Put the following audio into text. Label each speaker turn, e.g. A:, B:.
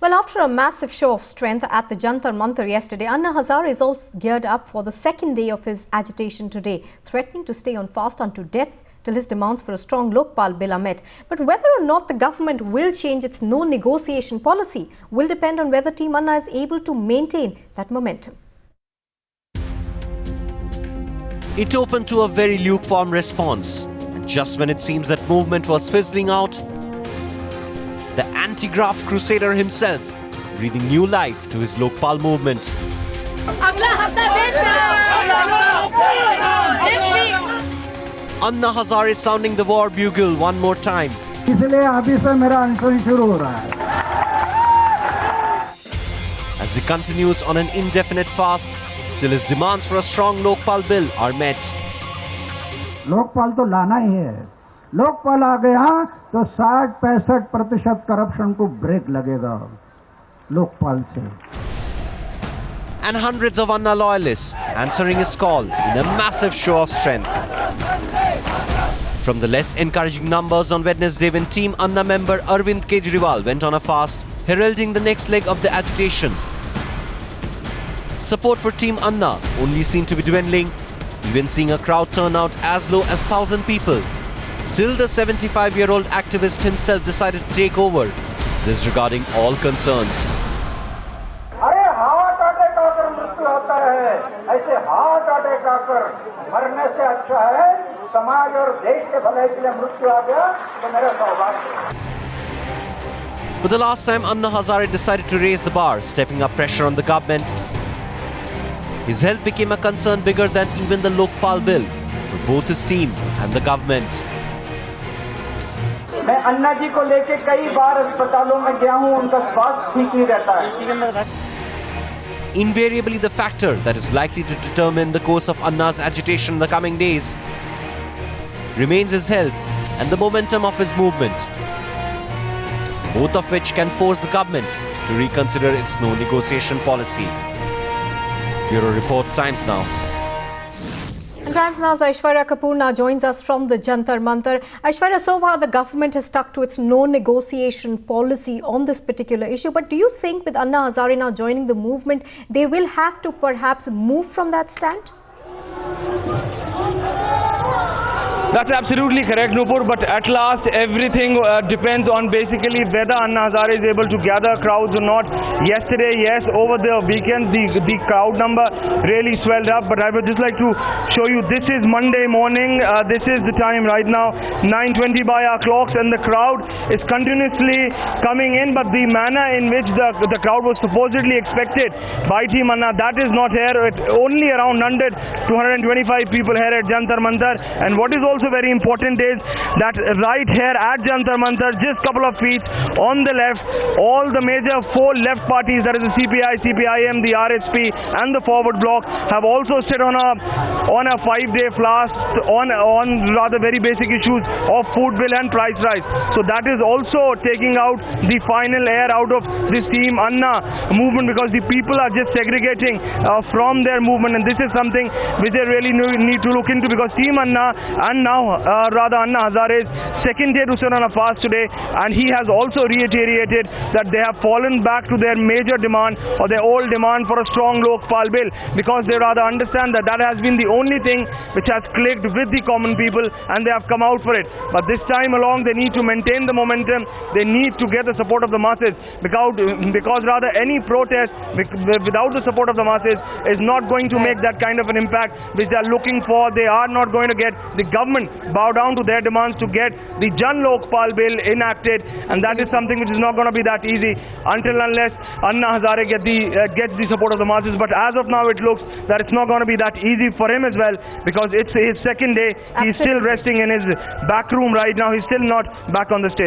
A: Well, after a massive show of strength at the Jantar Mantar yesterday, Anna Hazare is also geared up for the second day of his agitation today, threatening to stay on fast unto death till his demands for a strong Lokpal bill are met. But whether or not the government will change its no-negotiation policy will depend on whether Team Anna is able to maintain that momentum.
B: It opened to a very lukewarm response, and just when it seems that movement was fizzling out, the anti-graft crusader himself breathing new life to his Lokpal movement. Anna Hazare is sounding the war bugle one more time. As he continues on an indefinite fast till his demands for a strong Lokpal bill are met.
C: Lokpal तो लाना ही है. लोकपाल आ गया तो 60-65% corruption को break लगेगा लोकपाल से.
B: And hundreds of Anna loyalists answering his call in a massive show of strength. From the less encouraging numbers on Wednesday when Team Anna member Arvind Kejriwal went on a fast, heralding the next leg of the agitation, support for Team Anna only seemed to be dwindling, even seeing a crowd turn out as low as 1,000 people, till the 75-year-old activist himself decided to take over, disregarding all concerns.
C: अरे heart attack आकर मृत्यु होता है, ऐसे heart attack आकर मरने से अच्छा है समाज और देश के भलाई के लिए मृत्यु आ गया तो मेरा सौभाग्य.
B: But the last time Anna Hazare decided to raise the bar, stepping up pressure on the government, his health became a concern bigger than even the Lokpal bill for both his team and the government.
C: मैं अन्ना जी को लेके कई बार अस्पतालों में गया हूं, उनका स्वास्थ्य ठीक नहीं रहता है.
B: Invariably, the factor that is likely to determine the course of Anna's agitation in the coming days remains his health and the momentum of his movement, both of which can force the government to reconsider its no-negotiation policy. Bureau Report, Times Now.
A: And Times Now's Aishwarya Kapoor now joins us from the Jantar Mantar. Aishwarya, so far the government has stuck to its no-negotiation policy on this particular issue. But do you think with Anna Hazare now joining the movement, they will have to perhaps move from that stand?
D: That's absolutely correct, Nupur, but at last everything depends on basically whether Anna Hazare is able to gather crowds or not. Yesterday, yes, over the weekend, the crowd number really swelled up, but I would just like to show you, this is Monday morning, this is the time right now, 9:20 by our clocks, and the crowd is continuously coming in, but the manner in which the crowd was supposedly expected by Team Anna, that is not here. Only around 100 to 125 people here at Jantar Mantar, and what is also very important is that right here at Jantar Mantar, just couple of feet on the left, all the major four left parties, that is the CPI, CPIM, the RSP and the Forward Bloc, have also stood on a 5-day fast on rather very basic issues of food bill and price rise. So that is also taking out the final air out of this Team Anna movement, because the people are just segregating from their movement, and this is something which they really need to look into, because Team Anna and now Anna Hazare's second day to sit on a fast today, and he has also reiterated that they have fallen back to their major demand or their old demand for a strong Lokpal bill, because they rather understand that that has been the only thing which has clicked with the common people, and they have come out for it. But this time along they need to maintain the momentum, they need to get the support of the masses, because rather any protest without the support of the masses is not going to make that kind of an impact which they are looking for. They are not going to get the government bow down to their demands to get the Jan Lokpal bill enacted, and that is something which is not going to be that easy until unless Anna Hazare gets the support of the masses. But as of now it looks that it's not going to be that easy for him as well, because it's his second day. He's still resting in his back room right now. He's still not back on the stage.